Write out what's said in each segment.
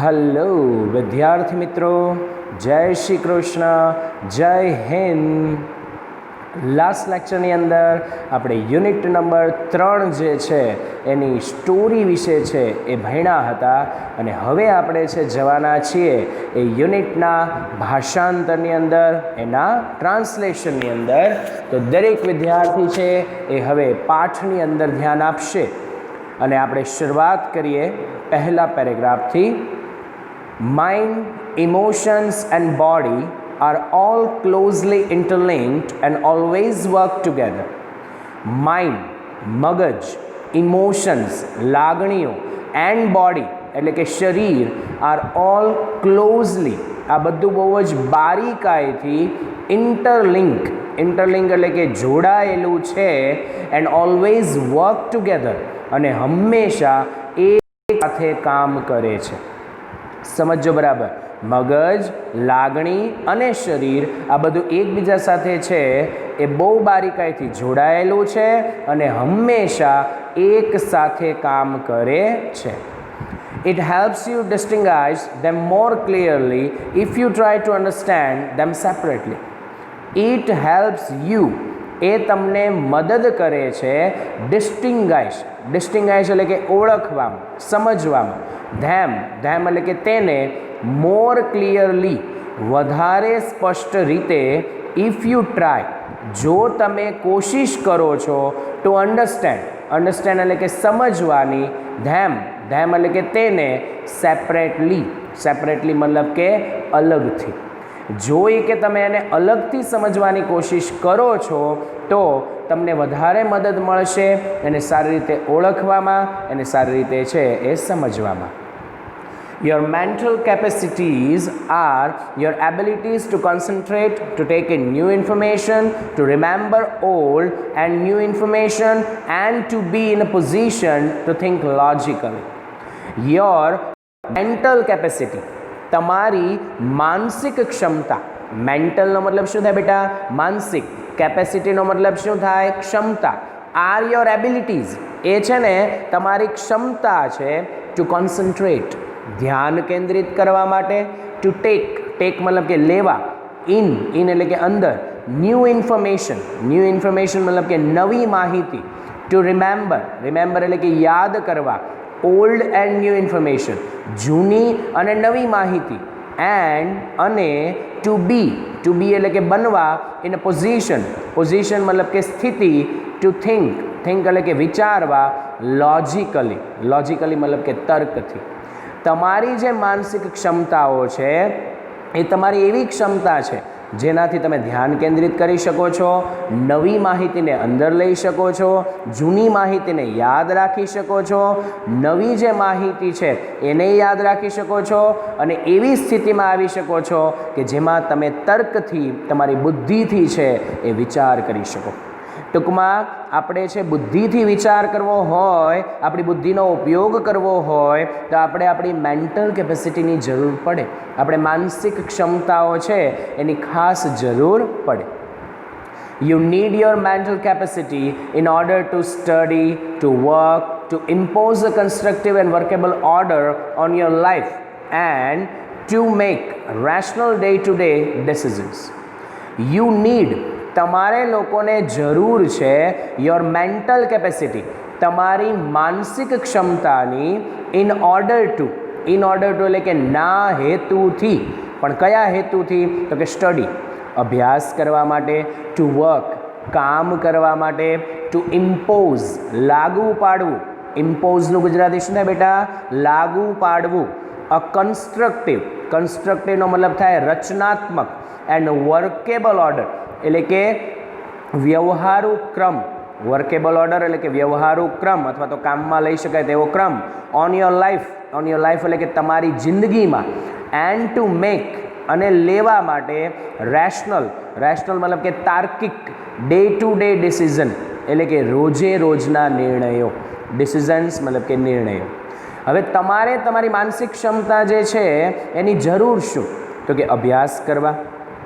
Hello વિદ્યાર્થી મિત્રો, જય શ્રી કૃષ્ણ, જય હિન્દ. લાસ્ટ લેક્ચરની અંદર આપણે યુનિટ નંબર 3 જે છે એની સ્ટોરી વિશે છે એ ભણ્યા હતા અને હવે આપણે છે જવાના છીએ એ યુનિટના ભાષાંતરની અંદર, એના ટ્રાન્સલેશનની અંદર. તો દરેક વિદ્યાર્થી છે એ હવે પાઠની અંદર ધ્યાન આપશે અને આપણે શરૂઆત કરીએ પહેલા પેરેગ્રાફથી. Mind, emotions and body are all closely interlinked and always work together. Mind, મગજ, emotions, લાગણીઓ, and body એટલે કે શરીર are all closely, આ બધું બહુ જ બારીકાઈથી interlink એટલે કે જોડાયેલું છે, and always work together અને હંમેશા એક સાથે કામ કરે છે. સમજો બરાબર. મગજ, લાગણી અને શરીર આ બધું એકબીજા સાથે છે એ બહુ બારીકાઈથી જોડાયેલું છે અને હંમેશા એક સાથે કામ કરે છે. It helps you distinguish them more clearly if you try to understand them separately. It helps you, એ તમને મદદ કરે છે ડિસ્ટિંગાઇશ એટલે કે ઓળખવામાં, સમજવામાં. ધેમ એટલે કે તેને, મોર ક્લિયરલી વધારે સ્પષ્ટ રીતે, ઇફ યુ ટ્રાય જો તમે કોશિશ કરો છો, ટુ અન્ડરસ્ટેન્ડ એટલે કે સમજવાની, ધેમ એટલે કે તેને, સેપરેટલી મતલબ કે અલગથી. જો એ કે તમે એને અલગથી સમજવાની કોશિશ કરો છો તો તમને વધારે મદદ મળશે એને સારી રીતે ઓળખવામાં, એને સારી રીતે છે એ સમજવામાં. Your mental capacities are your abilities to concentrate, to take in new information, to remember old and new information, and to be in a position to think logically. Your mental capacity, તમારી માનસિક ક્ષમતા. મેન્ટલનો મતલબ શું થાય બેટા? માનસિક. કેપેસિટીનો મતલબ શું થાય? ક્ષમતા. આર યોર એબિલિટીઝ, એ છે ને તમારી ક્ષમતા છે. ટુ કોન્સન્ટ્રેટ, ધ્યાન કેન્દ્રિત કરવા માટે. ટુ ટેક મતલબ કે લેવા. ઇન એટલે કે અંદર. ન્યૂ ઇન્ફોર્મેશન મતલબ કે નવી માહિતી. ટુ રિમેમ્બર એટલે કે યાદ કરવા. ઓલ્ડ એન્ડ ન્યૂ ઇન્ફોર્મેશન, જૂની અને નવી માહિતી. અને ટુ બી એટલે કે બનવા. ઇન અ પોઝિશન મતલબ કે સ્થિતિ. ટુ થિંક એટલે કે વિચારવા. લોજિકલી મતલબ કે તર્કથી. તમારી જે માનસિક ક્ષમતાઓ છે એ તમારી એવી ક્ષમતા છે જેનાથી તમે ધ્યાન કેન્દ્રિત કરી શકો છો, નવી માહિતીને અંદર લઈ શકો છો, જૂની માહિતીને યાદ રાખી શકો છો, નવી જે માહિતી છે એને યાદ રાખી શકો છો અને એવી સ્થિતિમાં આવી શકો છો કે જેમાં તમે તર્કથી, તમારી બુદ્ધિથી છે એ વિચાર કરી શકો. ટૂંકમાં આપણે છે બુદ્ધિથી વિચાર કરવો હોય, આપણી બુદ્ધિનો ઉપયોગ કરવો હોય તો આપણે આપણી મેન્ટલ કેપેસિટીની જરૂર પડે. આપણે માનસિક ક્ષમતાઓ છે એની ખાસ જરૂર પડે. You need your mental capacity in order to study, to work, to impose a constructive and workable order on your life and to make rational day to day decisions. You need, તમારે લોકોને જરૂર છે your mental capacity, તમારી માનસિક ક્ષમતાની. In order two એટલે કે ના હેતુથી. પણ કયા હેતુથી? તો કે સ્ટડી, અભ્યાસ કરવા માટે. ટુ વર્ક, કામ કરવા માટે. ટુ ઇમ્પોઝ, લાગુ પાડવું. ઇમ્પોઝનું ગુજરાતી શું થાય બેટા? લાગુ પાડવું. અ કન્સ્ટ્રક્ટિવનો મતલબ થાય રચનાત્મક. એન્ડ વર્કેબલ ઓર્ડર એટલે કે વ્યવહારુ ક્રમ. વર્કેબલ ઓર્ડર એટલે કે વ્યવહારુ ક્રમ અથવા તો કામમાં લઈ શકાય તેવો ક્રમ. ઓન યોર લાઈફ એટલે કે તમારી જિંદગીમાં. એન્ડ ટુ મેક અને લેવા માટે. રેશનલ મતલબ કે તાર્કિક. ડે ટુ ડે ડિસિઝન એટલે કે રોજે રોજના નિર્ણયો. ડિસિઝન્સ મતલબ કે નિર્ણયો. હવે તમારે તમારી માનસિક ક્ષમતા જે છે એની જરૂર શું? તો કે અભ્યાસ કરવા,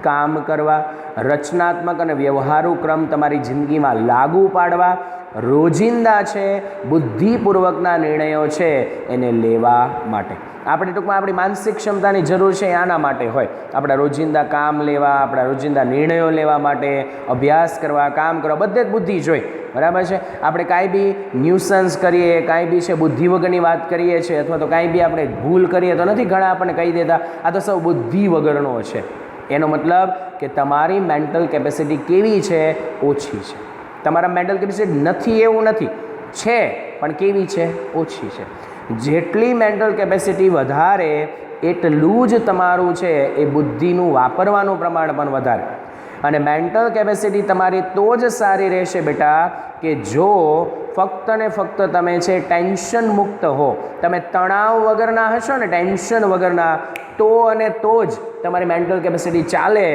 કામ કરવા, રચનાત્મક અને વ્યવહારુ ક્રમ તમારી જિંદગીમાં લાગુ પાડવા, રોજિંદા છે બુદ્ધિપૂર્વકના નિર્ણયો છે એને લેવા માટે. આપણે ટૂંકમાં આપણી માનસિક ક્ષમતાની જરૂર છે આના માટે હોય, આપણા રોજિંદા કામ લેવા, આપણા રોજિંદા નિર્ણયો લેવા માટે, અભ્યાસ કરવા, કામ કરવા, બધે જ બુદ્ધિ જોઈએ. બરાબર છે. આપણે કાંઈ બી ન્યુસન્સ કરીએ, કાંઈ બી છે બુદ્ધિ વગરની વાત કરીએ છીએ, અથવા તો કાંઈ બી આપણે ભૂલ કરીએ તો નથી ઘણા આપણને કહી દેતા આ તો સૌ બુદ્ધિ વગરનો છે. એનો મતલબ કે તમારી મેન્ટલ કેપેસિટી કેવી છે? ઓછી છે. તમારા મેન્ટલ કેપેસિટી નથી એવું નથી, છે પણ કેવી છે? ઓછી છે. જેટલી મેન્ટલ કેપેસિટી વધારે એટલું જ તમારું છે એ બુદ્ધિનું વાપરવાનું પ્રમાણ પણ વધારે. અને મેન્ટલ કેપેસિટી તમારી તો જ સારી રહેશે બેટા કે જો ફક્ત ને ફક્ત તમે છે ટેન્શન મુક્ત હો, તમે તણાવ વગરના હશો ને, ટેન્શન વગરના, તો અને તો જ તમારી મેન્ટલ કેપેસિટી ચાલે,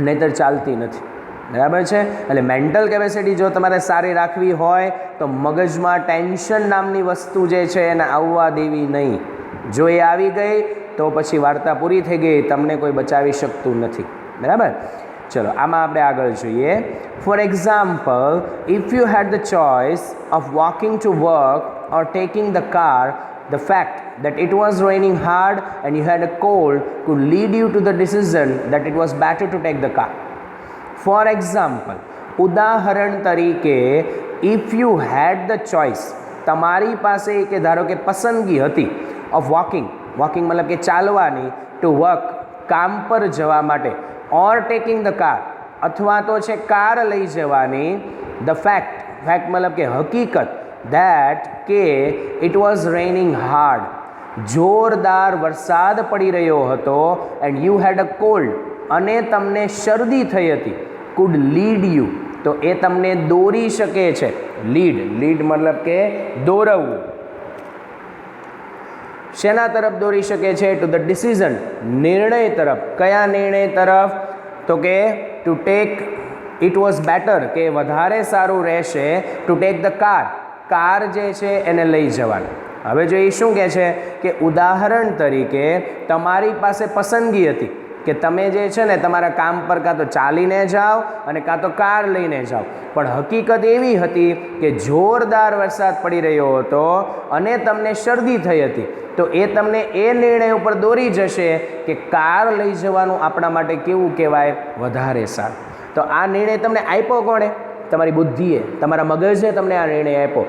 નહીંતર ચાલતી નથી. બરાબર છે. એટલે મેન્ટલ કેપેસિટી જો તમારે સારી રાખવી હોય તો મગજમાં ટેન્શન નામની વસ્તુ જે છે એને આવવા દેવી નહીં. જો એ આવી ગઈ તો પછી વાર્તા પૂરી થઈ ગઈ, તમને કોઈ બચાવી શકતું નથી. બરાબર. ચલો આમાં આપણે આગળ જોઈએ. For example, if you had the choice of walking to work or taking the car, the fact that it was raining hard and you had a cold could lead you to the decision that it was better to take the car. For example, ઉદાહરણ તરીકે, if you had the choice, તમારી પાસે કે ધારો કે પસંદગી હતી, of walking, walking મતલબ કે ચાલવાની, ટુ વર્ક, કામ પર જવા માટે, ઓર ટેકિંગ ધ કાર, અથવા તો છે કાર લઈ જવાની, ધ ફેક્ટ, ફેક્ટ મતલબ કે હકીકત, that કે ઇટ વોઝ રેઇનિંગ હાર્ડ, જોરદાર વરસાદ પડી રહ્યો હતો, and you had a cold, અને તમને શરદી થઈ હતી, કુડ લીડ યુ, તો એ તમને દોરી શકે છે. લીડ, લીડ મતલબ કે દોરવવું. શેના તરફ દોરી શકે છે? ટુ ધ ડિસિઝન, નિર્ણય તરફ. કયા નિર્ણય તરફ? તો કે to take, it was better, કે વધારે સારું રહેશે, to take the car, car જે છે એને લઈ જવાની. હવે જો એ શું કહે છે કે ઉદાહરણ તરીકે તમારી પાસે પસંદગી હતી કે તમે જે છે ને તમારા કામ પર કાં તો ચાલીને જાઓ અને કાં તો કાર લઈને જાઓ, પણ હકીકત એવી હતી કે જોરદાર વરસાદ પડી રહ્યો હતો અને તમને શરદી થઈ હતી, તો એ તમને એ નિર્ણય ઉપર દોરી જશે કે કાર લઈ જવાનું આપણા માટે કેવું કહેવાય? વધારે સારું. તો આ નિર્ણય તમને આપ્યો કોણે? તમારી બુદ્ધિએ, તમારા મગજે તમને આ નિર્ણય આપ્યો.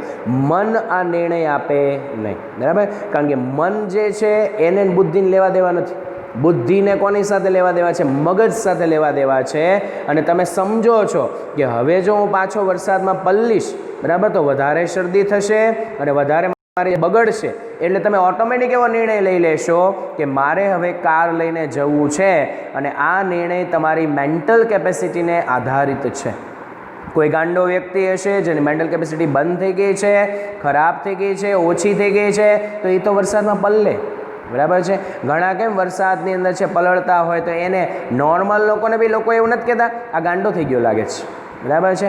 મન આ નિર્ણય આપે નહીં. બરાબર? કારણ કે મન જે છે એને બુદ્ધિને લેવા દેવા નથી. બુદ્ધિને કોની સાથે લેવા દેવા છે? મગજ સાથે લેવા દેવા છે. અને તમે સમજો છો કે હવે જો હું પાછો વરસાદમાં પલ્લીશ, બરાબર, તો વધારે શરદી થશે અને વધારે મારે બગડશે, એટલે તમે ઓટોમેટિક એવો નિર્ણય લઈ લેશો કે મારે હવે કાર લઈને જવું છે. અને આ નિર્ણય તમારી મેન્ટલ કેપેસિટીને આધારિત છે. કોઈ ગાંડો વ્યક્તિ હશે જેની મેન્ટલ કેપેસિટી બંધ થઈ ગઈ છે, ખરાબ થઈ ગઈ છે, ઓછી થઈ ગઈ છે, તો એ તો વરસાદમાં પલળે. બરાબર છે? ઘણા કેમ વરસાદની અંદર છે પલળતા હોય તો એને નોર્મલ લોકોને બી લોકો એવું નથી કહેતા આ ગાંડો થઈ ગયો લાગે છે. બરાબર છે?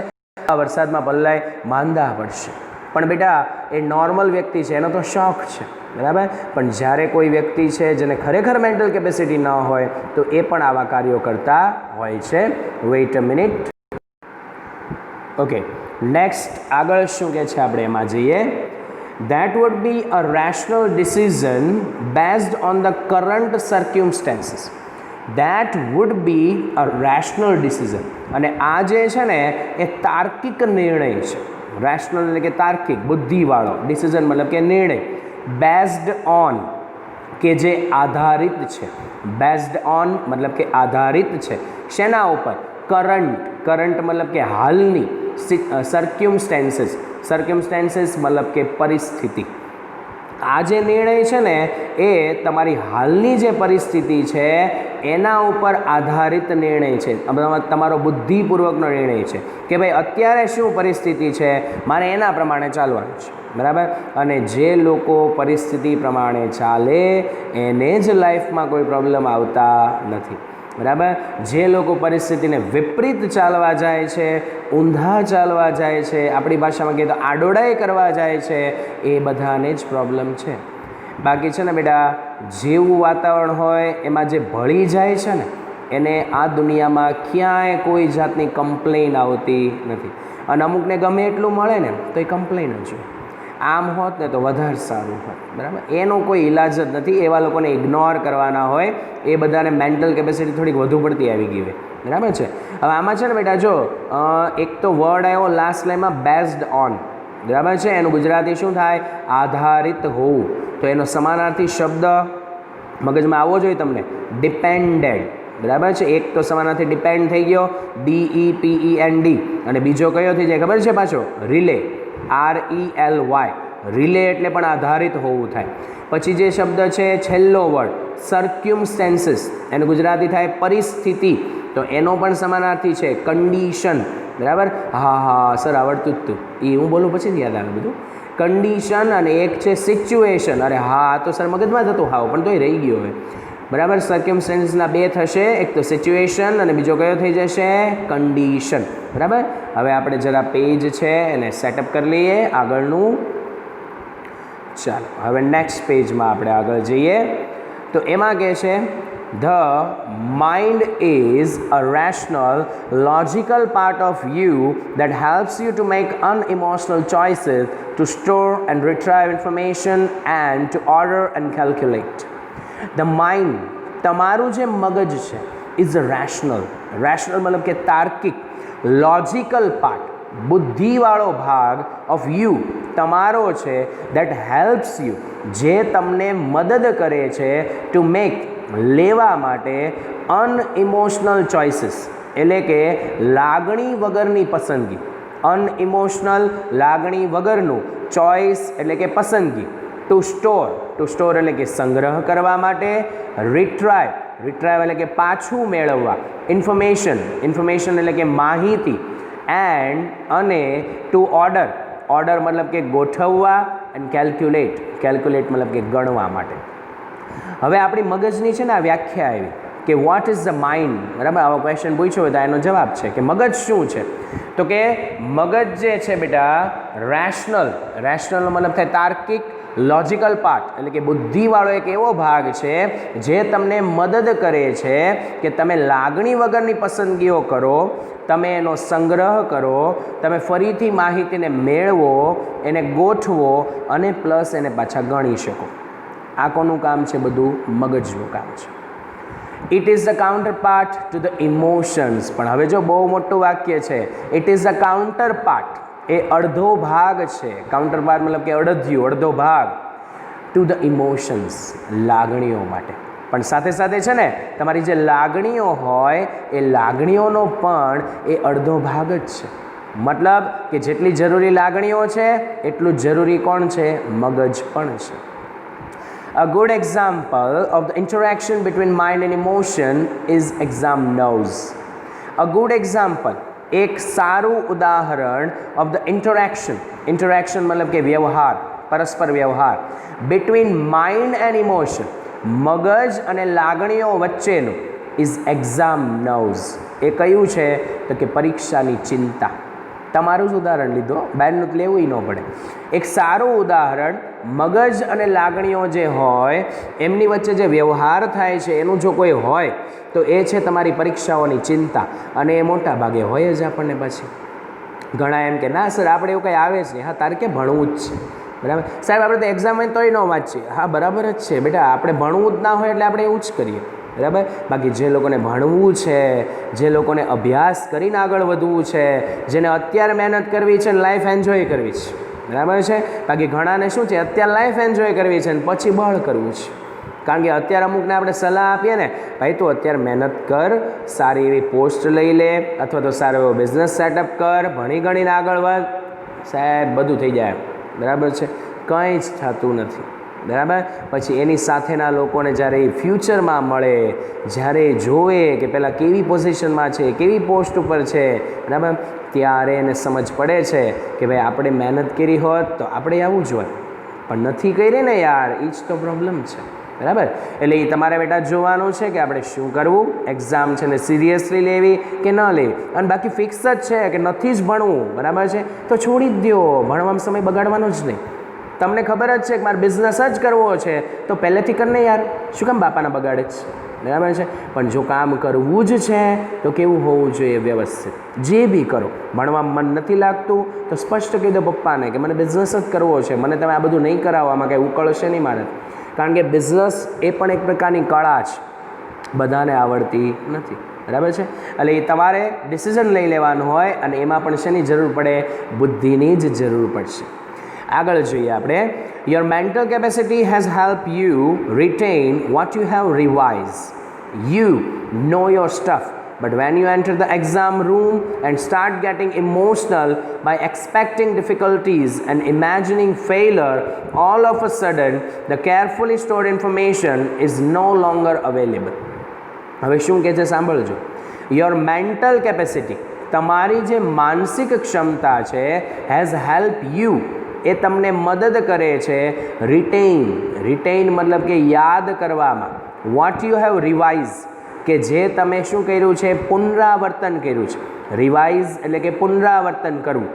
આ વરસાદમાં પલળાય, માંદા પડશે. પણ બેટા એ નોર્મલ વ્યક્તિ છે, એનો તો શોખ છે. બરાબર? પણ જ્યારે કોઈ વ્યક્તિ છે જેને ખરેખર મેન્ટલ કેપેસિટી ન હોય તો એ પણ આવા કાર્યો કરતા હોય છે. વેઇટ અ મિનિટ. ઓકે, નેક્સ્ટ આગળ શું કહે છે આપણે એમાં જઈએ. That would be a rational decision based on the current circumstances. That would be a rational decision. અને આ જે છે ને એ તાર્કિક નિર્ણય છે. રેશનલ એટલે કે તાર્કિક, બુદ્ધિવાળો. ડિસિઝન મતલબ કે નિર્ણય. બેઝડ ઓન, કે જે આધારિત છે. બેઝડ ઓન મતલબ કે આધારિત છે. શેના ઉપર? કરંટ. કરંટ મતલબ કે હાલની. સર્ક્યુમસ્ટેન્સીસ. સર્ક્યુમસ્ટેન્સીસ મતલબ કે પરિસ્થિતિ. આ જે નિર્ણય છે ને એ તમારી હાલની જે પરિસ્થિતિ છે એના ઉપર આધારિત નિર્ણય છે. તમારો બુદ્ધિપૂર્વકનો નિર્ણય છે કે ભાઈ અત્યારે શું પરિસ્થિતિ છે, મારે એના પ્રમાણે ચાલવાનું છે. બરાબર? અને જે લોકો પરિસ્થિતિ પ્રમાણે ચાલે એને જ લાઈફમાં કોઈ પ્રોબ્લેમ આવતા નથી. બરાબર? જે લોકો પરિસ્થિતિને વિપરીત ચાલવા જાય છે, ઊંધા ચાલવા જાય છે, આપણી ભાષામાં કહીએ તો આડોડાઈ કરવા જાય છે, એ બધાને જ પ્રોબ્લેમ છે. બાકી છે ને બેટા, જેવું વાતાવરણ હોય એમાં જે ભળી જાય છે ને એને આ દુનિયામાં ક્યાંય કોઈ જાતની કમ્પ્લેન આવતી નથી. અને અમુકને ગમે એટલું મળે ને તો એ કમ્પ્લેન જ હોય. આમ હોત ને તો વધારે સારું હોત, બરાબર. એનો કોઈ ઇલાજ જ નથી. એવા લોકોને ઇગ્નોર કરવાના હોય. એ બધાને મેન્ટલ કેપેસિટી થોડીક વધુ પડતી આવી ગઈ હોય, બરાબર છે. હવે આમાં છે ને બેટા જો એક તો વર્ડ આવ્યો લાસ્ટ લાઈનમાં બેઝડ ઓન, બરાબર છે. એનું ગુજરાતી શું થાય? આધારિત હોવું. તો એનો સમાનાર્થી શબ્દ મગજમાં આવવો જોઈએ તમને, ડિપેન્ડેડ, બરાબર છે. એક તો સમાનાર્થી ડિપેન્ડ થઈ ગયો, DEPEND, અને બીજો કયો થઈ જાય ખબર છે પાછો? Relay, RELY. રિલે એટલે પણ આધારિત હોવું થાય. પછી જે શબ્દ છે છેલ્લો વર્ડ સર્ક્યુમસ્ટેન્સીસ, એનું ગુજરાતી થાય પરિસ્થિતિ. તો એનો પણ સમાનાર્થી છે કન્ડિશન, બરાબર. હા સર આવડતું જ હતું, એ હું બોલું પછી યાદ આવે બધું. કન્ડિશન. અને એક છે સિચ્યુએશન. અરે હા તો સર મગજમાં જ હતું હાવ, પણ તોય રહી ગયો હવે, બરાબર. સર્ક્યુમસ્ટેન્સીસના બે થશે, એક તો સિચ્યુએશન અને બીજો કયો થઈ જશે? કન્ડિશન, બરાબર. હવે આપણે જરા પેજ છે એને સેટઅપ કરી લઈએ આગળનું. ચાલો હવે નેક્સ્ટ પેજમાં આપણે આગળ જઈએ. તો એમાં કહે છે the mind is a rational logical part of you that helps you to make unemotional choices, to store and retrieve information and to order and calculate. The mind, તમારું જે મગજ છે, ઇઝ અ રેશનલ. રેશનલ મતલબ કે તાર્કિક, logical part, બુદ્ધિવાળો ભાગ of you, તમારો છે, દેટ હેલ્પ્સ યુ, જે તમને મદદ કરે છે ટુ મેક, લેવા માટે, અનઇમોશનલ ચોઇસીસ, એટલે કે લાગણી વગરની પસંદગી. અનઇમોશનલ, લાગણી વગરનું, ચોઇસ એટલે કે પસંદગી. ટુ સ્ટોર, ટુ સ્ટોર એટલે કે સંગ્રહ કરવા માટે. રિટ્રાઈવ, રિટ્રાઈવ એટલે કે પાછું મેળવવા. ઇન્ફોર્મેશન, ઇન્ફોર્મેશન એટલે કે માહિતી. એન્ડ અને ટુ ઓર્ડર, ઓર્ડર મતલબ કે ગોઠવવા. એન્ડ કેલ્ક્યુલેટ, કેલ્ક્યુલેટ મતલબ કે ગણવા માટે. હવે આપણી મગજની છે ને આ વ્યાખ્યા આવી કે વોટ ઇઝ ધ માઇન્ડ, બરાબર. આવો ક્વેશ્ચન પૂછ્યો હોય તો એનો જવાબ છે કે મગજ શું છે? તો કે મગજ જે છે બેટા રેશનલ, રેશનલનો મતલબ થાય તાર્કિક, લોજિકલ પાર્ટ એટલે કે બુદ્ધિવાળો એક એવો ભાગ છે જે તમને મદદ કરે છે કે તમે લાગણી વગરની પસંદગીઓ કરો, તમે એનો સંગ્રહ કરો, તમે ફરીથી માહિતીને મેળવો, એને ગોઠવો અને પ્લસ એને પાછા ગણી શકો. આ કોનું કામ છે? બધું મગજનું કામ છે. It is the counterpart to the emotions. પણ હવે જો બહુ મોટું વાક્ય છે, it is the counterpart, એ અડધો ભાગ છે. કાઉન્ટર પાર્ટ મતલબ કે અડધ્યું, અડધો ભાગ. ટુ ધ ઇમોશન્સ, લાગણીઓ માટે. પણ સાથે સાથે છે ને તમારી જે લાગણીઓ હોય એ લાગણીઓનો પણ એ અડધો ભાગ જ છે. મતલબ કે જેટલી જરૂરી લાગણીઓ છે એટલું જ જરૂરી કોણ છે? મગજ પણ છે. A good example of the interaction between mind and emotion is exam nerves. A good example, એક સારું ઉદાહરણ of the interaction, interaction મતલબ કે વ્યવહાર, પરસ્પર વ્યવહાર, between mind and emotion, મગજ અને લાગણીઓ વચ્ચેનું, is exam nerves. એ કયું છે? તો કે પરીક્ષાની ચિંતા. તમારું જ ઉદાહરણ લીધો, બહારનું જ લેવું ન પડે. એક સારું ઉદાહરણ, મગજ અને લાગણીઓ જે હોય એમની વચ્ચે જે વ્યવહાર થાય છે એનું જો કોઈ હોય તો એ છે તમારી પરીક્ષાઓની ચિંતા. અને એ મોટા ભાગે હોય જ આપણને. પછી ઘણા એમ કે ના સર આપણે એવું કંઈ આવે જ નહીં. હા તારે કે ભણવું જ છે, બરાબર. સાહેબ આપણે તો એક્ઝામ હોય તોય ન વાંચીએ. હા બરાબર જ છે બેટા, આપણે ભણવું જ ના હોય એટલે આપણે એવું જ કરીએ, બરાબર. બાકી જે લોકોને ભણવું છે, જે લોકોને અભ્યાસ કરીને આગળ વધવું છે, જેને અત્યારે મહેનત કરવી છે ને લાઈફ એન્જોય કરવી છે, બરાબર છે. બાકી ઘણાને શું છે? અત્યારે લાઈફ એન્જોય કરવી છે ને પછી બળ કરવું છે. કારણ કે અત્યારે અમુકને આપણે સલાહ આપીએ ને, ભાઈ તું અત્યારે મહેનત કર, સારી એવી પોસ્ટ લઈ લે, અથવા તો સારો એવો બિઝનેસ સેટઅપ કર, ભણી ગણીને આગળ વધ, સાહેબ બધું થઈ જાય, બરાબર છે. કંઈ જ થતું નથી, બરાબર. પછી એની સાથેના લોકોને જ્યારે એ ફ્યુચરમાં મળે, જ્યારે જોવે કે પહેલાં કેવી પોઝિશનમાં છે, કેવી પોસ્ટ ઉપર છે, બરાબર, ત્યારે એને સમજ પડે છે કે ભાઈ આપણે મહેનત કરી હોત તો આપણે આવું જ હોત, પણ નથી કરી ને યાર, એ જ તો પ્રોબ્લેમ છે, બરાબર. એટલે એ તમારે બેટા જોવાનું છે કે આપણે શું કરવું, એક્ઝામ છે ને સિરિયસલી લેવી કે ન લેવી. અને બાકી ફિક્સ જ છે કે નથી જ ભણવું, બરાબર છે, તો છોડી જ દો, ભણવામાં સમય બગાડવાનો જ નહીં. તમને ખબર જ છે કે મારે બિઝનેસ જ કરવો છે તો પહેલેથી કરીને યાર, શું કામ બાપાના બગાડે છે, બરાબર છે. પણ જો કામ કરવું જ છે તો કેવું હોવું જોઈએ? વ્યવસ્થિત. જે બી કરો, ભણવામાં મન નથી લાગતું તો સ્પષ્ટ કહી દો પપ્પાને કે મને બિઝનેસ જ કરવો છે, મને તમે આ બધું નહીં કરાવો, આમાં કંઈ ઉકળશે નહીં મારે. કારણ કે બિઝનેસ એ પણ એક પ્રકારની કળા છે, બધાને આવડતી નથી, બરાબર છે. એટલે એ તમારે ડિસિઝન લઈ લેવાનું હોય અને એમાં પણ શેની જરૂર પડે? બુદ્ધિની જ જરૂર પડશે. આગળ જોઈએ આપણે. Your mental capacity has help you written what you have revise. You know your stuff, but when you enter the exam room and start getting emotional by expecting difficulties and imagining failure, all of a sudden the carefully stored information is no longer available. હવે શું કહે છે સાંભળજો. Your mental capacity, તમારી જે માનસિક ક્ષમતા છે, હેઝ હેલ્પ યુ, એ તમને મદદ કરે છે રિટેઇન મતલબ કે યાદ કરવામાં, વોટ યુ હેવ રિવાઇઝ, કે જે તમે શું કર્યું છે? પુનરાવર્તન કર્યું છે. રિવાઇઝ એટલે કે પુનરાવર્તન કરવું.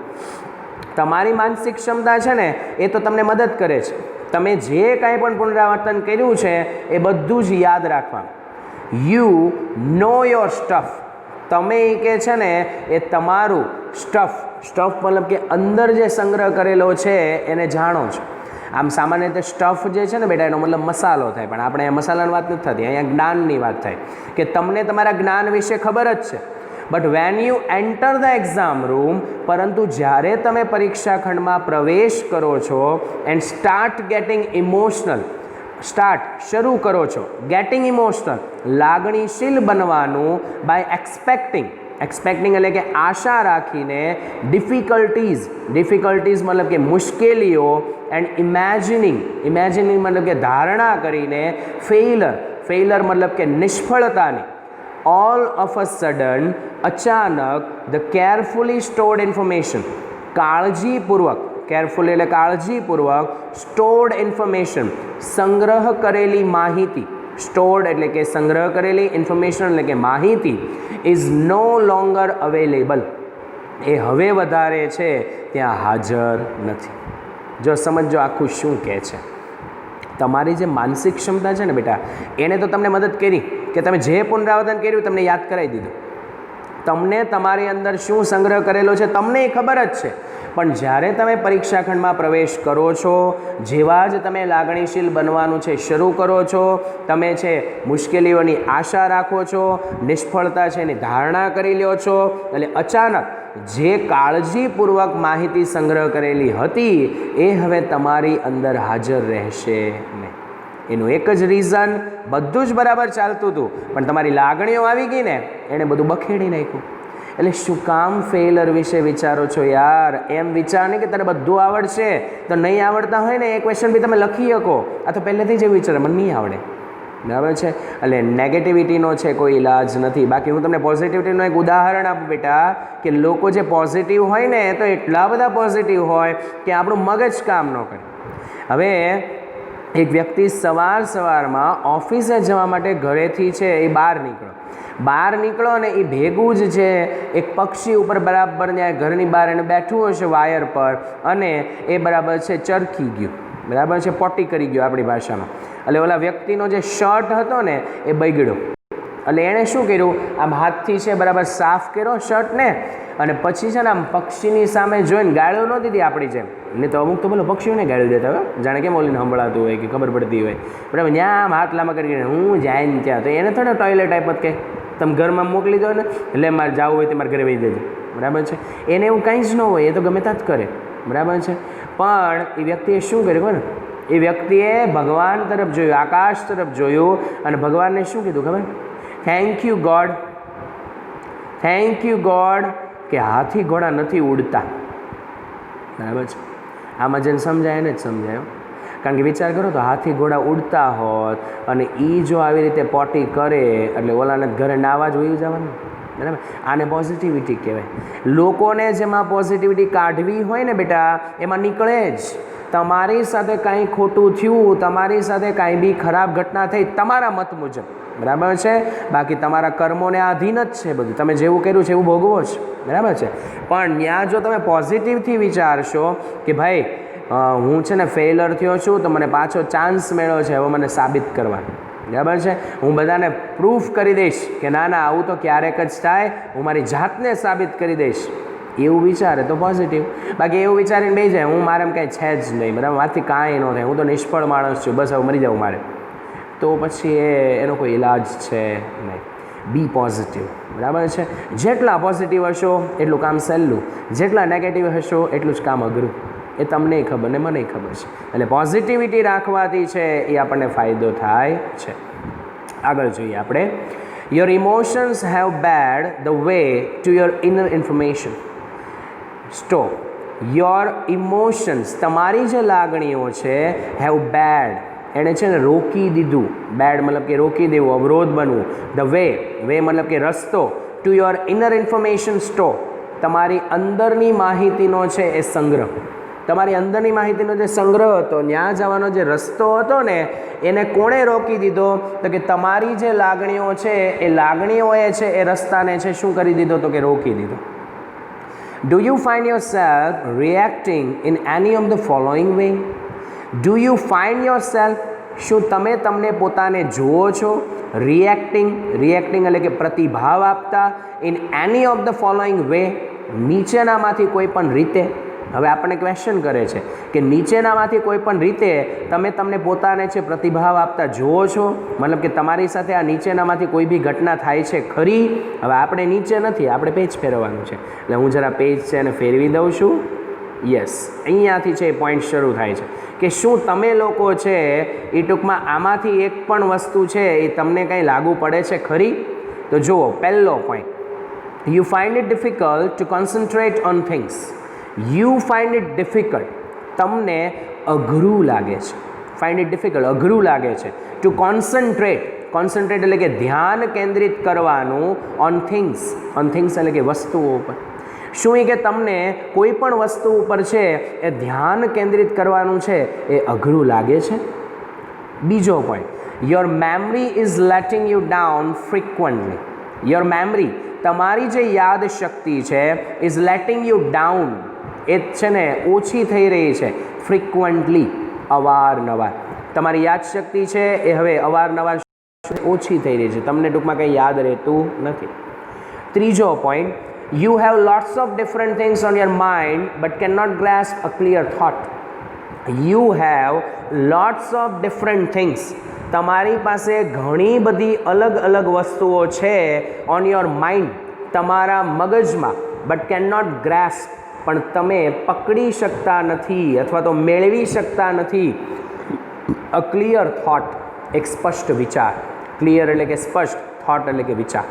તમારી માનસિક ક્ષમતા છે ને એ તો તમને મદદ કરે છે. તમે જે કાંઈ પણ પુનરાવર્તન કર્યું છે એ બધું જ યાદ રાખવાનું. યુ નો યોર સ્ટફ, તમે કે છે ને એ તમારું સ્ટફ મતલબ કે અંદર જે સંગ્રહ કરેલો છે એને જાણો છો. આમ સામાન્ય રીતે સ્ટફ જે છે ને બેટા એનો મતલબ મસાલો થાય, પણ આપણે અહીંયા મસાલાની વાત નથી થતી, અહીંયા જ્ઞાનની વાત થાય કે તમને તમારા જ્ઞાન વિશે ખબર જ છે. But when you enter the exam room, પરંતુ જ્યારે તમે પરીક્ષા ખંડમાં પ્રવેશ કરો છો એન્ડ સ્ટાર્ટ ગેટિંગ ઇમોશનલ, શરૂ કરો છો ગેટિંગ ઇમોશનલ, લાગણીશીલ બનવાનું, બાય એક્સપેક્ટિંગ એટલે કે આશા રાખીને, ડિફિકલ્ટીઝ મતલબ કે મુશ્કેલીઓ, એન્ડ ઇમેજિનિંગ મતલબ કે ધારણા કરીને, ફેઇલર મતલબ કે નિષ્ફળતાની, ઓલ ઓફ અ સડન, અચાનક, ધ કેરફુલી સ્ટોર્ડ ઇન્ફોર્મેશન, કાળજીપૂર્વક, કેરફુલી એટલે કાળજીપૂર્વક, સ્ટોર્ડ ઇન્ફોર્મેશન સંગ્રહ કરેલી માહિતી, સ્ટોર્ડ એટલે કે સંગ્રહ કરેલી, ઇન્ફોર્મેશન એટલે કે માહિતી, ઇઝ નો લોંગર અવેલેબલ, એ હવે વધારે છે ત્યાં હાજર નથી. જો સમજો આખું શું કહે છે. તમારી જે માનસિક ક્ષમતા છે ને બેટા, એને તો તમને મદદ કરી કે તમે જે પુનરાવર્તન કર્યું તમને યાદ કરાવી દીધું. તમને તમારી અંદર શું સંગ્રહ કરેલો છે તમને એ ખબર જ છે. પણ જ્યારે તમે પરીક્ષા ખંડમાં પ્રવેશ કરો છો, જેવા જ તમે લાગણીશીલ બનવાનું છે શરૂ કરો છો, તમે છે મુશ્કેલીઓની આશા રાખો છો, નિષ્ફળતા છે એની ધારણા કરી લ્યો છો, એટલે અચાનક જે કાળજીપૂર્વક માહિતી સંગ્રહ કરેલી હતી એ હવે તમારી અંદર હાજર રહેશે નહીં. એનું એક જ રીઝન, બધું જ બરાબર ચાલતું હતું પણ તમારી લાગણીઓ આવી ગઈ ને એણે બધું બખેડી નાખ્યું. એટલે શું કામ ફેઇલર વિશે વિચારો છો યાર? એમ વિચાર નહીં કે તને બધું આવડશે, તો નહીં આવડતા હોય ને એ ક્વેશ્ચન બી તમે લખી શકો. આ તો પહેલેથી જ વિચારે મને નહીં આવડે, બરાબર છે. એટલે નેગેટિવિટીનો છે કોઈ ઇલાજ નથી. બાકી હું તમને પોઝિટિવિટીનું એક ઉદાહરણ આપું બેટા, કે લોકો જે પોઝિટિવ હોય ને તો એટલા બધા પોઝિટિવ હોય કે આપણું મગજ કામ ન કરે. હવે એક વ્યક્તિ સવારમાં ઓફિસે જવા માટે ઘરેથી છે એ બહાર નીકળો અને એ ભેગું જ છે એક પક્ષી ઉપર બરાબર ત્યાં ઘરની બહાર એને બેઠું હશે વાયર પર, અને એ બરાબર છે ચરખી ગયું, બરાબર છે પોટી કરી ગયો આપણી ભાષામાં. એટલે ઓલા વ્યક્તિનો જે શર્ટ હતો ને એ બગડ્યો. એટલે એણે શું કર્યું, આમ હાથથી છે બરાબર સાફ કર્યો શર્ટને, અને પછી છે ને આમ પક્ષીની સામે જોઈને ગાળ્યો ન દીધી આપણી જેમ. નહીં તો અમુક તો બોલો પક્ષીઓને ગાળી દેતા હોય, જાણે કેમ ઓલીને સંભળાતું હોય કે ખબર પડતી હોય, બરાબર. ત્યાં આમ હાથ લાંબા કરીને હું જાય ને ત્યાં, તો એને થોડા ટોયલેટ આપ્યો કે તમે ઘરમાં મોકલી દો ને, એટલે મારે જવું હોય તો મારે ઘરે વહી દેજો, બરાબર છે. એને એવું કંઈ જ ન હોય, એ તો ગમે ત્યાં જ કરે, બરાબર છે. પણ એ વ્યક્તિએ શું કર્યું ખબર? એ વ્યક્તિએ ભગવાન તરફ જોયું, આકાશ તરફ જોયું, અને ભગવાનને શું કીધું ખબર? થેન્ક યુ ગોડ કે હાથી ઘોડા નથી ઉડતા, બરાબર છે. આમાં જેને સમજાય એને જ સમજાય. કારણ કે વિચાર કરો તો હાથી ઘોડા ઉડતા હોત અને એ જો આવી રીતે પોટી કરે એટલે ઓલાને ઘરે નાવા જ વયું જવાનું, બરાબર. આને પોઝિટિવિટી કહેવાય. લોકોને જેમાં પોઝિટિવિટી કાઢવી હોય ને બેટા એમાં નીકળે જ. તમારી સાથે કાંઈ ખોટું થયું, તમારી સાથે કાંઈ બી ખરાબ ઘટના થઈ તમારા મત મુજબ, બરાબર છે. બાકી તમારા કર્મોને આધીન જ છે બધું, તમે જેવું કર્યું છે એવું ભોગવો છે, બરાબર છે. પણ ત્યાં જો તમે પોઝિટિવથી વિચારશો કે ભાઈ હું છે ને ફેઇલર થયો છું તો મને પાછો ચાન્સ મળ્યો છે, હવે મને સાબિત કરવા, બરાબર છે, હું બધાને પ્રૂફ કરી દઈશ કે ના ના આવું તો ક્યારેક જ થાય, હું મારી જાતને સાબિત કરી દઈશ, એવું વિચારે તો પોઝિટિવ. બાકી એવું વિચારીને બેસી જાય હું મારે કંઈ છે જ નહીં, બરાબર, મારાથી કાંઈ ન થાય, હું તો નિષ્ફળ માણસ છું, બસ હવે મરી જાઉં મારે, તો પછી એનો કોઈ ઈલાજ છે નહીં. બી પોઝિટિવ, બરાબર છે. જેટલા પોઝિટિવ હશો એટલું કામ સહેલું, જેટલા નેગેટિવ હશો એટલું જ કામ અઘરું. એ તમને ખબર ને મને ખબર છે. એટલે પોઝિટિવિટી રાખવાથી છે એ આપણને ફાયદો થાય છે. આગળ જોઈએ આપણે. Your emotions have bad the way to your inner information. Stop. Your emotions, તમારી જે લાગણીઓ છે, હેવ બેડ, એણે છે ને રોકી દીધું. બેડ મતલબ કે રોકી દેવું, અવરોધ બનવું. ધ વે, વે મતલબ કે રસ્તો. Two your inner information store, તમારી અંદરની માહિતીનો છે એ સંગ્રહ. તમારી અંદરની માહિતીનો જે સંગ્રહ હતો, ત્યાં જવાનો જે રસ્તો હતો ને, એને કોણે રોકી દીધો? તો કે તમારી જે લાગણીઓ છે એ લાગણીઓએ છે એ રસ્તાને છે શું કરી દીધો? તો કે રોકી દીધો. Do you find your self reacting in any of the following way? Do you find your self, શું તમે તમને પોતાને જુઓ છો? રિએક્ટિંગ, રિએક્ટિંગ એટલે કે પ્રતિભાવ આપતા. In any of the following way, નીચેનામાંથી કોઈ પણ રીતે. હવે આપણને ક્વેશ્ચન કરે છે કે નીચેનામાંથી કોઈ પણ રીતે તમે તમને પોતાને છે પ્રતિભાવ આપતા જુઓ છો? મતલબ કે તમારી સાથે આ નીચેનામાંથી કોઈ બી ઘટના થાય છે ખરી? હવે આપણે નીચે નથી, આપણે પેજ ફેરવવાનું છે, એટલે હું જરા પેજ છે એને ફેરવી દઉં છું. યસ, અહીંયાથી છે એ પોઈન્ટ શરૂ થાય છે કે શું તમે લોકો છે એ ટૂંકમાં આમાંથી એક પણ વસ્તુ છે એ તમને કંઈ લાગુ પડે છે ખરી? તો જુઓ, પહેલો point, you find it difficult to concentrate on things. You find it difficult, તમને અઘરું લાગે છે. ફાઇન્ડ ઇટ ડિફિકલ્ટ, અઘરું લાગે છે. ટુ કોન્સન્ટ્રેટ, કોન્સન્ટ્રેટ એટલે કે ધ્યાન કેન્દ્રિત કરવાનું. ઓન થિંગ્સ, ઓન થિંગ્સ એટલે કે વસ્તુઓ ઉપર. શું એ કે તમને કોઈ પણ વસ્તુ ઉપર છે એ ધ્યાન કેન્દ્રિત કરવાનું છે એ અઘરું લાગે છે? બીજો point, your memory is letting you down frequently. Your memory, તમારી જે યાદ શક્તિ છે, ઇઝ લેટિંગ યુ ડાઉન, એ છે ને ઓછી થઈ રહી છે. ફ્રિકવન્ટલી, અવારનવાર. તમારી યાદશક્તિ છે એ હવે અવારનવાર ઓછી થઈ રહી છે, તમને ટૂંકમાં કંઈ યાદ રહેતું નથી. ત્રીજો point, you have lots of different things on your mind but can not grasp a clear thought. You have lots of different things, તમારી પાસે ઘણી બધી અલગ અલગ વસ્તુઓ છે ઓન યોર માઇન્ડ, તમારા મગજમાં. બટ કેન નોટ ગ્રાસ્પ, પણ તમે પકડી શકતા નથી અથવા તો મેળવી શકતા નથી. અ ક્લિયર થોટ, એક સ્પષ્ટ વિચાર. ક્લિયર એટલે કે સ્પષ્ટ, થોટ એટલે કે વિચાર.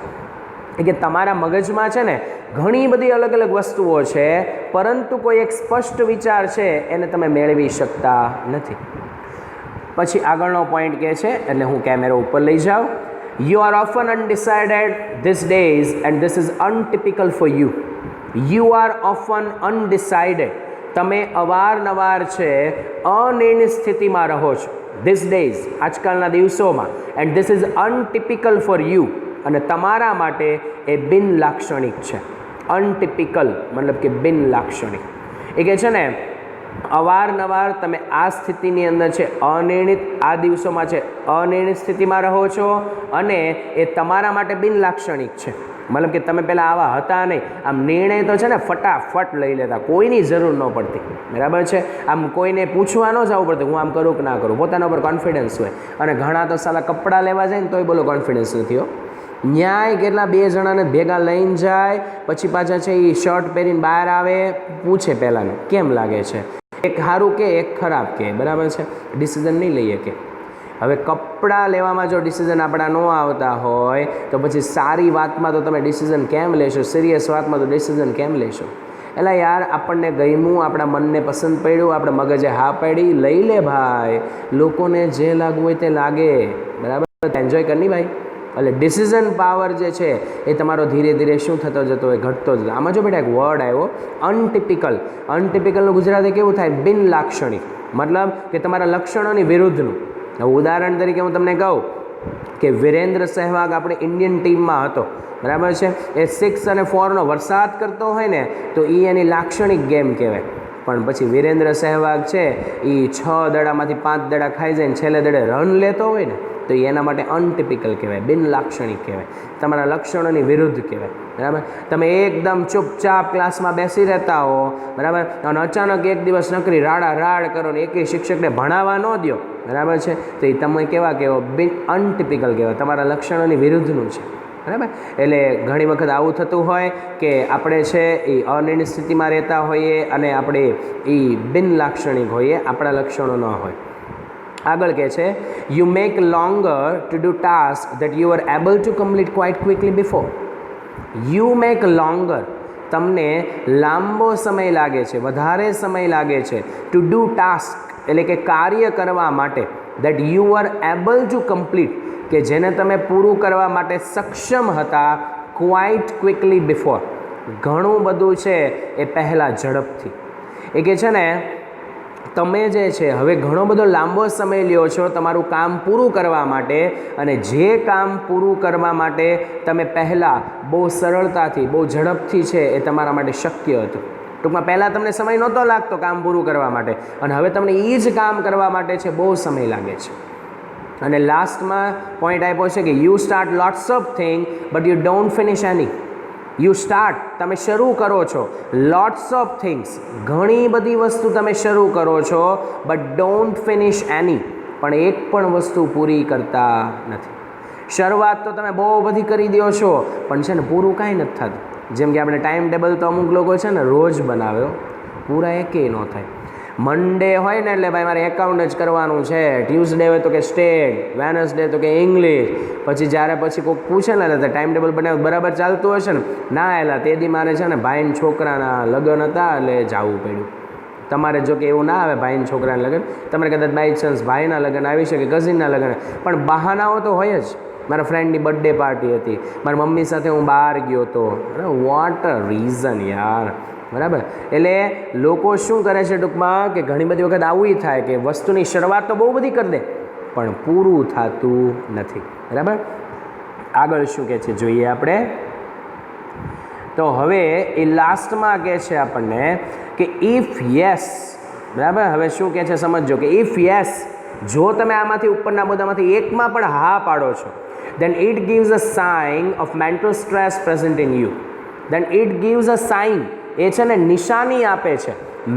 એટલે કે તમારા મગજમાં છે ને ઘણી બધી અલગ અલગ વસ્તુઓ છે, પરંતુ કોઈ એક સ્પષ્ટ વિચાર છે એને તમે મેળવી શકતા નથી. પછી આગળનો પોઈન્ટ કહે છે, એટલે હું કેમેરા ઉપર લઈ જાઉં. You are often undecided these days and this is untypical for you. You are often undecided, તમે અવારનવાર છે અનિર્ણિત સ્થિતિમાં રહો છો. ધીસ ડેઝ, આજકાલના દિવસોમાં. And this is untypical for you, અને તમારા માટે એ બિન લાક્ષણિક છે. અનટિપિકલ મતલબ કે બિન લાક્ષણિક. એ કહે છે ને અવારનવાર તમે આ સ્થિતિની અંદર છે અનિર્ણિત, આ દિવસોમાં છે અનિર્ણિત સ્થિતિમાં રહો છો, અને એ તમારા માટે બિન લાક્ષણિક છે. મતલબ કે તમે પહેલાં આવા હતા નહીં. આમ નિર્ણય તો છે ને ફટાફટ લઈ લેતા, કોઈની જરૂર ન પડતી, બરાબર છે. આમ કોઈને પૂછવા ન જવું પડતું હું આમ કરું કે ના કરું, પોતાના ઉપર કોન્ફિડન્સ હોય. અને ઘણા તો સાલા કપડાં લેવા જાય ને તોય બોલો કોન્ફિડન્સ નથી હો. ન્યાય કેટલા બે જણાને ભેગા લઈને જાય, પછી પાછા છે એ શર્ટ પહેરીને બહાર આવે, પૂછે પહેલાંને કેમ લાગે છે, એક સારું કે એક ખરાબ કે, બરાબર છે. ડિસિઝન નહીં લઈએ કે. હવે કપડાં લેવામાં જો ડિસિઝન આપણા ન આવતા હોય તો પછી સારી વાતમાં તો તમે ડિસિઝન કેમ લેશો? સિરિયસ વાતમાં તો ડિસિઝન કેમ લેશો? એટલે યાર આપણને ગમ્યું, આપણા મનને પસંદ પડ્યું, આપણે મગજે હા પાડી, લઈ લે ભાઈ. લોકોને જે લાગવું હોય તે લાગે, બરાબર, એન્જોય કરની ભાઈ. એટલે ડિસિઝન પાવર જે છે એ તમારો ધીરે ધીરે શું થતો જતો હોય? ઘટતો જતો. આમાં જો બેટા એક વર્ડ આવ્યો અનટિપિકલ. અનટિપિકલનું ગુજરાતી કેવું થાય? બિન લાક્ષણિક. મતલબ કે તમારા લક્ષણોની વિરુદ્ધનું. ઉદાહરણ તરીકે હું તમને કહું કે વિરેન્દ્ર સહેવાગ આપણી ઇન્ડિયન ટીમમાં હતો, બરાબર છે. એ 6 અને 4નો વરસાદ કરતો હોય ને તો એ એની લાક્ષણિક ગેમ કહેવાય. પણ પછી વિરેન્દ્ર સહેવાગ છે એ 6 દડામાંથી 5 દડા ખાઈ જાય ને છેલ્લે દડે રન લેતો હોય ને તો એના માટે અનટિપિકલ કહેવાય, બિનલાક્ષણિક કહેવાય, તમારા લક્ષણોની વિરુદ્ધ કહેવાય. બરાબર. તમે એકદમ ચૂપચાપ ક્લાસમાં બેસી રહેતા હો, બરાબર, અને અચાનક એક દિવસ નકરી રાડ કરો ને એકેય શિક્ષકને ભણાવવા ન દો, બરાબર છે, તો એ તમે કેવા કહેવો, અનટિપિકલ કહેવાય, તમારા લક્ષણોની વિરુદ્ધનું છે. બરાબર. એટલે ઘણી વખત આવું થતું હોય કે આપણે છે એ અનિર્ણિત સ્થિતિમાં રહેતા હોઈએ અને આપણે એ બિનલાક્ષણિક હોઈએ, આપણા લક્ષણો ન હોય. આગળ કહે છે you make longer to do task that you are able to complete quite quickly before. You make longer, તમને લાંબો સમય લાગે છે, વધારે સમય લાગે છે, ટુ ડુ ટાસ્ક એટલે કે કાર્ય કરવા માટે, that you are able to complete કે જેને તમે પૂરું કરવા માટે સક્ષમ હતા, ક્વાઇટ ક્વિકલી બિફોર ઘણું બધું છે એ પહેલાં ઝડપથી. એ કે છે ને તમે જે છે હવે ઘણો બધો લાંબો સમય લ્યો છો તમારું કામ પૂરું કરવા માટે, અને જે કામ પૂરું કરવા માટે તમે પહેલાં બહુ સરળતાથી બહુ ઝડપથી છે એ તમારા માટે શક્ય હતું. ટૂંકમાં પહેલાં તમને સમય નહોતો લાગતો કામ પૂરું કરવા માટે, અને હવે તમને એ જ કામ કરવા માટે છે બહુ સમય લાગે છે. અને લાસ્ટમાં પોઈન્ટ આપ્યો છે કે you start lots of thing but you don't finish any. You start, તમે શરૂ કરો છો, લોટ્સ ઓફ થિંગ્સ, ઘણી બધી વસ્તુ તમે શરૂ કરો છો, બટ ડોન્ટ ફિનિશ એની, પણ એક પણ વસ્તુ પૂરી કરતા નથી. શરૂઆત તો તમે બહુ બધી કરી દો છો પણ છે ને પૂરું કાંઈ નથી થતું. જેમ કે આપણે ટાઈમ ટેબલ તો અમુક લોકો છે ને રોજ બનાવ્યો, પૂરા એકેય ન થાય. મંડે હોય ને એટલે ભાઈ મારે એકાઉન્ટ જ કરવાનું છે, ટ્યુઝડે હોય તો કે સ્ટેટ, વેનસડે તો કે ઇંગ્લિશ, પછી જ્યારે પછી કોઈક પૂછે ને એટલે ટાઈમ ટેબલ બનાવ્યું બરાબર ચાલતું હશે ને, ના એલા તે દી મારે છે ને ભાઈના છોકરાના લગ્ન હતા એટલે જવું પડ્યું. તમારે જો કે એવું ના આવે ભાઈના છોકરાના લગ્ન, તમારે કદાચ બાય ચાન્સ ભાઈના લગ્ન આવી શકે, કઝિનના લગ્ન, પણ બહાનાઓ તો હોય જ. મારા ફ્રેન્ડની બર્થડે પાર્ટી હતી, મારી મમ્મી સાથે હું બહાર ગયો હતો, વોટ અ રીઝન યાર. બરાબર. એટલે લોકો શું કરે છે ટૂંકમાં કે ઘણી બધી વખત આવું થાય કે વસ્તુની શરૂઆત તો બહુ બધી કરી દે પણ પૂરું થતું નથી. બરાબર. આગળ શું કહે છે જોઈએ આપણે. તો હવે એ લાસ્ટમાં કહે છે આપણને કે ઇફ યસ, બરાબર, હવે શું કહે છે સમજો કે ઇફ યસ, જો તમે આમાંથી ઉપરના મુદ્દામાંથી એકમાં પણ હા પાડો છો, then it gives a sign of mental stress present in you. then it gives a sign, એ છે ને નિશાની આપે છે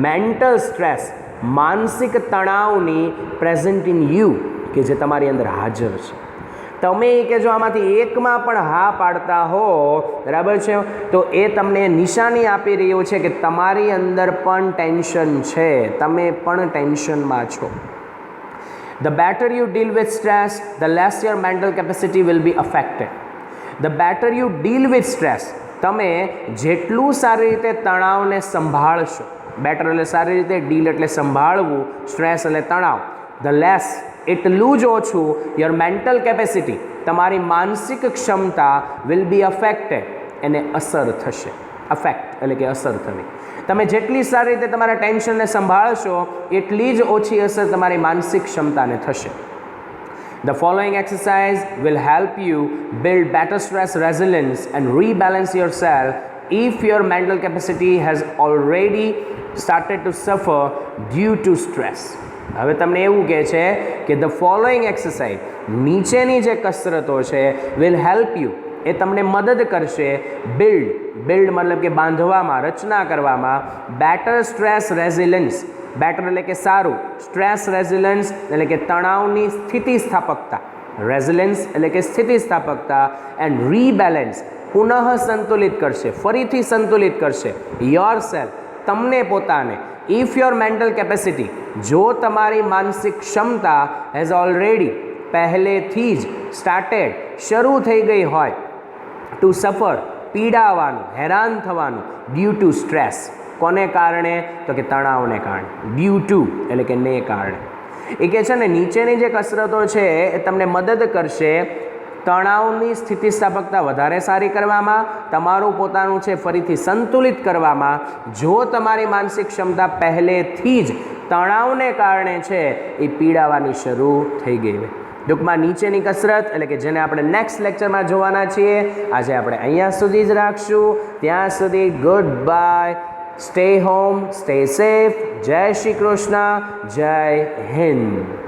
મેન્ટલ સ્ટ્રેસ, માનસિક તણાવની પ્રેઝન્ટ ઇન યુ, કે જે તમારી અંદર હાજર છે. તમે કે જો આમાંથી એકમાં પણ હા પાડતા હો, બરાબર છે, તો એ તમને નિશાની આપી રહ્યું છે કે તમારી અંદર પણ ટેન્શન છે, તમે પણ ટેન્શનમાં છો. The better you deal with stress, the less your mental capacity will be affected. The better you deal with stress, તમે જેટલું સારી રીતે તણાવને સંભાળશો, બેટર એટલે સારી રીતે, ડીલ એટલે સંભાળવું, સ્ટ્રેસ એટલે તણાવ, ધ લેસ એટલું જ ઓછું યોર મેન્ટલ કેપેસિટી, તમારી માનસિક ક્ષમતા વિલ બી અફેક્ટેડ, એને અસર થશે. અફેક્ટ એટલે કે અસર થવી. તમે જેટલી સારી રીતે તમારા ટેન્શનને સંભાળશો એટલી જ ઓછી અસર તમારી માનસિક ક્ષમતાને થશે. The following exercise will help you build better stress resilience and rebalance yourself if your mental capacity has already started to suffer due to stress. હવે તમને એવું કહે છે કે the following exercise, નીચેની જે કસરતો છે, will help you, એ તમને મદદ કરશે બિલ્ડ મતલબ કે બાંધવામાં, રચના કરવામાં, બેટર સ્ટ્રેસ રેઝિલન્સ, બેટર એટલે કે સારું, સ્ટ્રેસ રેઝિલન્સ એટલે કે તણાવની સ્થિતિસ્થાપકતા, રેઝિલન્સ એટલે કે સ્થિતિસ્થાપકતા, એન્ડ રીબેલેન્સ પુનઃ સંતુલિત કરશે, ફરીથી સંતુલિત કરશે યોર સેલ્ફ, તમને પોતાને. ઇફ યોર મેન્ટલ કેપેસિટી, જો તમારી માનસિક ક્ષમતા હેઝ ઓલરેડી, પહેલેથી જ સ્ટાર્ટેડ, શરૂ થઈ ગઈ હોય, ટુ સફર, પીડાવાનું, હેરાન થવાનું, ડ્યુ ટુ સ્ટ્રેસ, કોને કારણે, તો કે તણાવને કારણે, ડ્યુ ટુ એટલે કે ને કારણે. એ કે છે ને નીચેની જે કસરતો છે એ તમને મદદ કરશે તણાવની સ્થિતિસ્થાપકતા વધારે સારી કરવામાં, તમારું પોતાનું છે ફરીથી સંતુલિત કરવામાં, જો તમારી માનસિક ક્ષમતા પહેલેથી જ તણાવને કારણે છે એ પીડાવાની શરૂ થઈ ગઈ હોય. ટૂંકમાં નીચેની કસરત એટલે કે જેને આપણે નેક્સ્ટ લેક્ચરમાં જોવાના છીએ. આજે આપણે અહીંયા સુધી જ રાખશું. ત્યાં સુધી good bye. Stay home, stay safe. જય શ્રી કૃષ્ણ, જય હિન્દ.